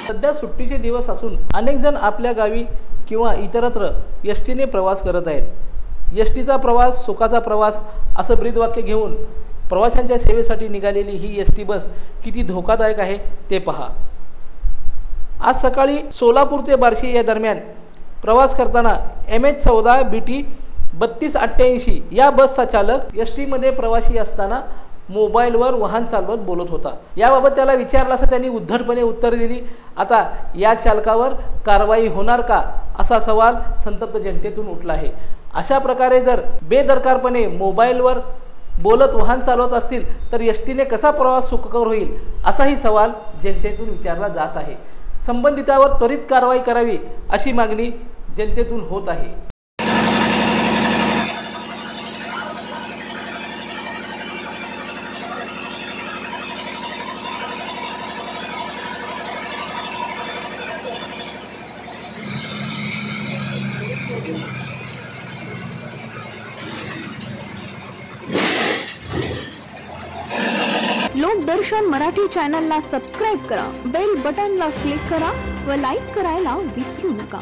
सध्या सुट्टीचे दिवस असून अनेक जण आपल्या गावी किंवा इतरत्र एसटीने प्रवास करत आहेत। एसटीचा प्रवास सुखाचा प्रवास असं ब्रीदवाक्य घेऊन प्रवाशांच्या सेवेसाठी निघालेली ही एसटी बस किती धोकादायक आहे ते पहा। आज सकाळी सोलापूर ते बार्शी या दरम्यान प्रवास करताना MH14 BT 3288 या बसचा चालक एसटीमध्ये प्रवासी असताना मोबाईलवर वाहन चालवत बोलत होता। याबाबत त्याला विचारलं असता त्यांनी उद्धटपणे उत्तर दिली। आता या चालकावर कारवाई होणार का असा सवाल संतप्त जनतेतून उठला आहे। अशा प्रकारे जर बेदरकारपणे मोबाईलवर बोलत वाहन चालवत असतील तर एसटीने कसा प्रवास सुखकर होईल असाही सवाल जनतेतून विचारला जात आहे। संबंधितावर त्वरित कारवाई करावी अशी मागणी जनतेतून होत आहे। लोकदर्शन मराठी चॅनलला सबस्क्राइब करा, बेल बटनला क्लिक करा व लाईक करायला विसरू नका।